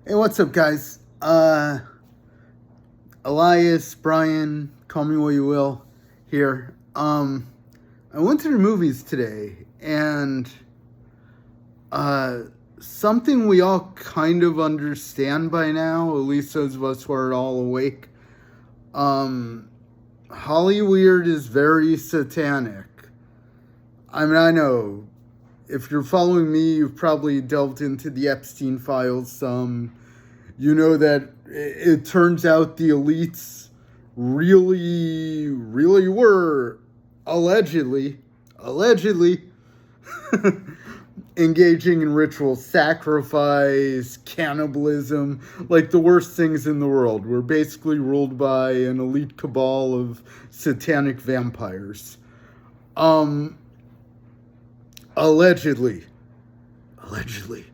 Hey, what's up, guys? Elias, Brian, call me what you will, here. I went to the movies today, and uh, something we all kind of understand by now, at least those of us who are all awake. Um, Hollyweird is very satanic. I mean, I know if you're following me, you've probably delved into the Epstein files some. You know that it turns out the elites really were allegedly engaging in ritual sacrifice, cannibalism, like the worst things in the world. We're basically ruled by an elite cabal of satanic vampires. Um, allegedly. Allegedly.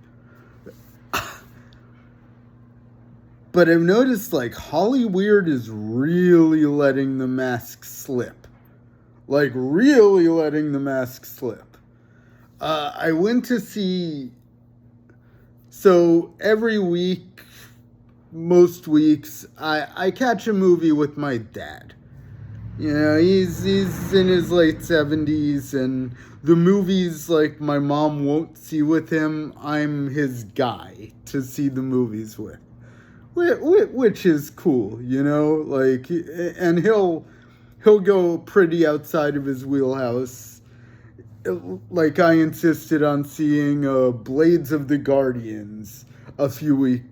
But I've noticed, like, Hollyweird is really letting the mask slip. Like, really letting the mask slip. I went to see... So, every week, most weeks, I catch a movie with my dad. You know, he's in his late 70s, and the movies, like, my mom won't see with him, I'm his guy to see the movies with. Which is cool, you know, like, and he'll go pretty outside of his wheelhouse. Like, I insisted on seeing Blades of the Guardians a few weeks,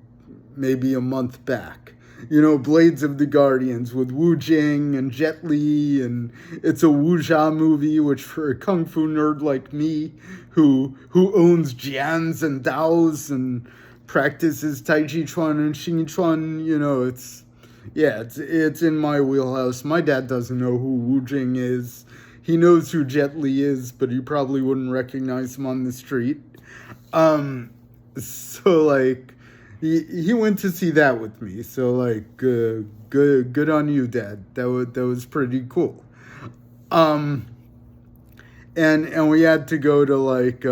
maybe a month back. You know, Blades of the Guardians with Wu Jing and Jet Li, and it's a wuxia movie, which for a kung fu nerd like me, who owns jians and daos and practices Tai Chi Chuan and Xing Chuan, you know, it's in my wheelhouse. My dad doesn't know who Wu Jing is. He knows who Jet Li is, but he probably wouldn't recognize him on the street. So like, he went to see that with me. So like, good on you, Dad. That was pretty cool. And we had to go to like,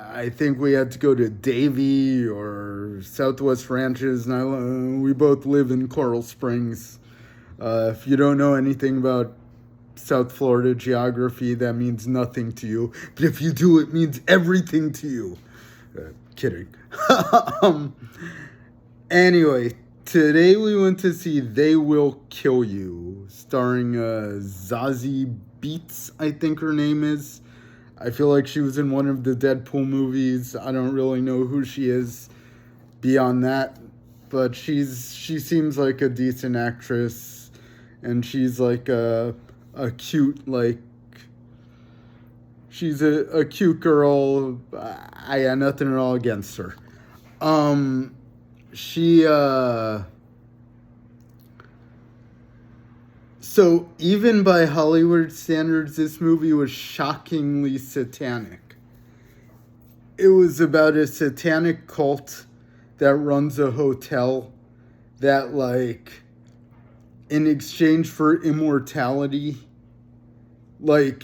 I think we had to go to Davie or Southwest Ranches, and we both live in Coral Springs. If you don't know anything about South Florida geography, that means nothing to you. But if you do, it means everything to you. Kidding. Anyway, today we went to see They Will Kill You, starring Zazie Beetz, I think her name is. I feel like she was in one of the Deadpool movies. I don't really know who she is beyond that, but she seems like a decent actress, and she's like a cute, like, she's a cute girl. I got nothing at all against her. So even by Hollywood standards, this movie was shockingly satanic. It was about a satanic cult that runs a hotel that, like, in exchange for immortality where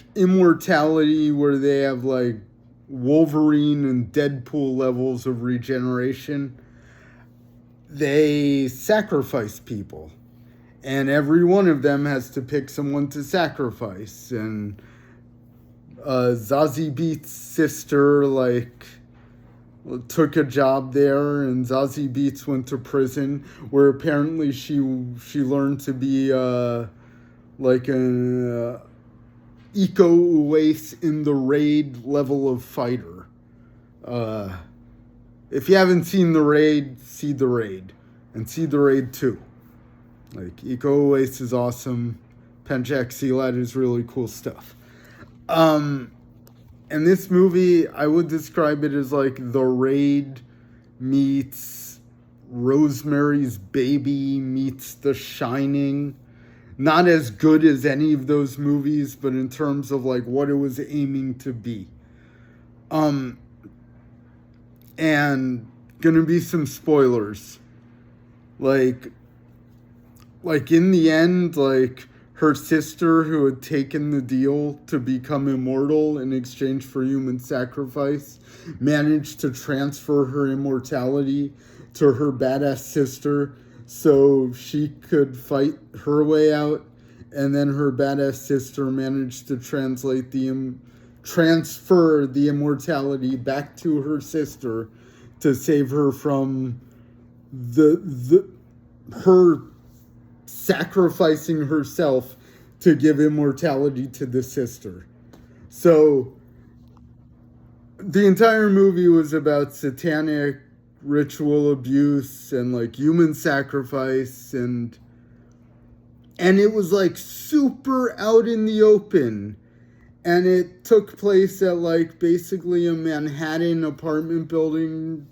they have, like, Wolverine and Deadpool levels of regeneration, they sacrifice people. And every one of them has to pick someone to sacrifice. And Zazie Beetz' sister, like, took a job there, and Zazie Beetz went to prison, where apparently she learned to be like an Iko Uwais in the Raid level of fighter. If you haven't seen the Raid, see the Raid, and see the Raid 2. Like, Iko Uwais is awesome. Penchak Silat is really cool stuff. And this movie, I would describe it as like The Raid meets Rosemary's Baby meets The Shining. Not as good as any of those movies, but in terms of like what it was aiming to be. And gonna be some spoilers. Like in the end, like, her sister, who had taken the deal to become immortal in exchange for human sacrifice, managed to transfer her immortality to her badass sister so she could fight her way out. And then her badass sister managed to transfer the immortality back to her sister to save her from her sacrificing herself to give immortality to the sister. So the entire movie was about satanic ritual abuse and like human sacrifice, and it was like super out in the open, and it took place at like basically a Manhattan apartment building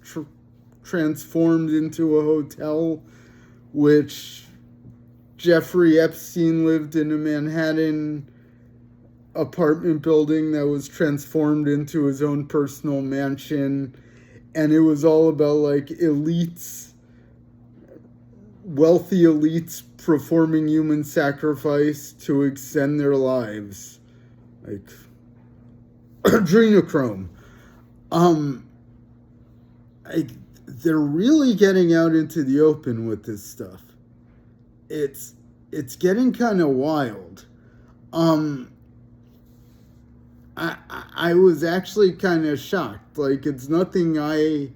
transformed into a hotel, which Jeffrey Epstein lived in a Manhattan apartment building that was transformed into his own personal mansion. And it was all about like elites, wealthy elites performing human sacrifice to extend their lives. Like adrenochrome. They're really getting out into the open with this stuff. It's getting kind of wild. I was actually kind of shocked. Like it's nothing I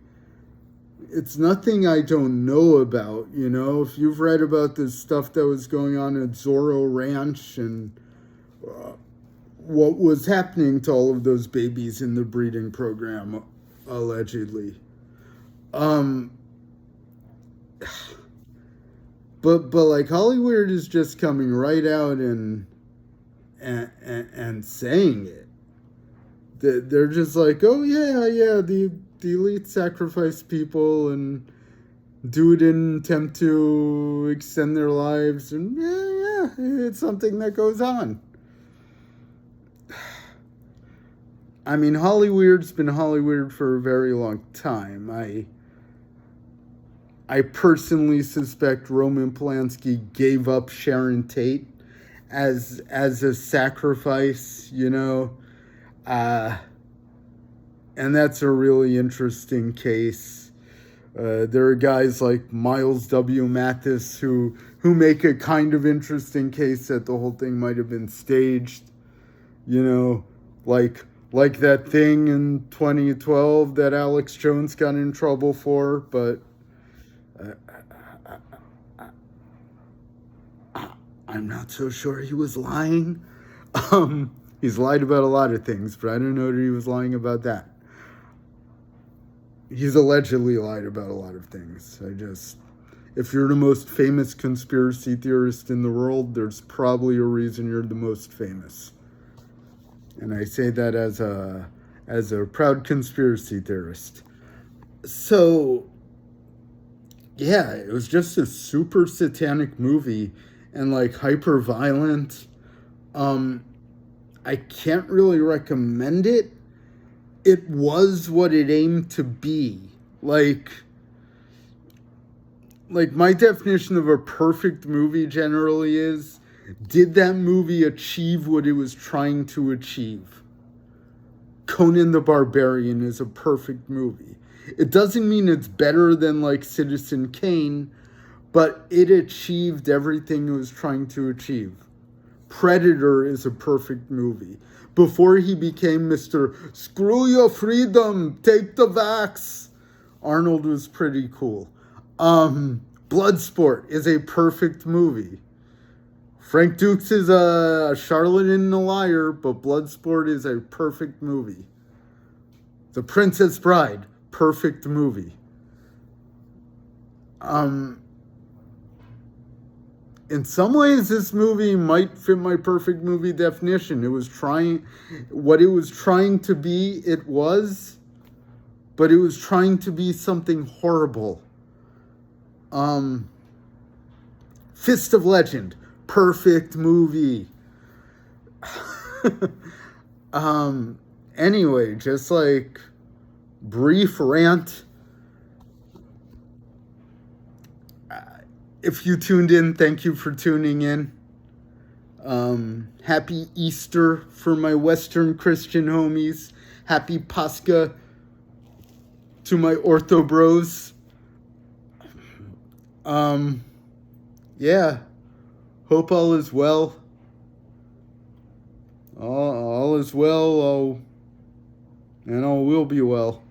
don't know about, you know. If you've read about this stuff that was going on at Zorro Ranch and what was happening to all of those babies in the breeding program, allegedly. But like Hollyweird is just coming right out and saying it. They're just like, oh yeah, the elite sacrifice people and do it in an attempt to extend their lives, and yeah, it's something that goes on. I mean, Hollyweird's been Hollyweird for a very long time. I personally suspect Roman Polanski gave up Sharon Tate as a sacrifice, you know. And that's a really interesting case. There are guys like Miles W. Mathis who make a kind of interesting case that the whole thing might have been staged, you know, like that thing in 2012 that Alex Jones got in trouble for, but I'm not so sure he was lying. He's lied about a lot of things, but I don't know that he was lying about that. He's allegedly lied about a lot of things. If you're the most famous conspiracy theorist in the world, there's probably a reason you're the most famous. And I say that as a proud conspiracy theorist. So, yeah, it was just a super satanic movie and like hyper violent. I can't really recommend it. It was what it aimed to be. Like my definition of a perfect movie generally is, did that movie achieve what it was trying to achieve? Conan the Barbarian is a perfect movie. It doesn't mean it's better than like Citizen Kane, but it achieved everything it was trying to achieve. Predator is a perfect movie. Before he became Mr. Screw your freedom, take the vax, Arnold was pretty cool. Bloodsport is a perfect movie. Frank Dukes is a charlatan and a liar, but Bloodsport is a perfect movie. The Princess Bride, perfect movie. In some ways, this movie might fit my perfect movie definition. What it was trying to be, it was, but it was trying to be something horrible. Fist of Legend, perfect movie. Anyway, just like brief rant. If you tuned in, thank you for tuning in. Happy Easter for my Western Christian homies. Happy Pascha to my Ortho bros. Yeah. Hope all is well. All is well. All will be well.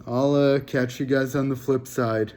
I'll catch you guys on the flip side.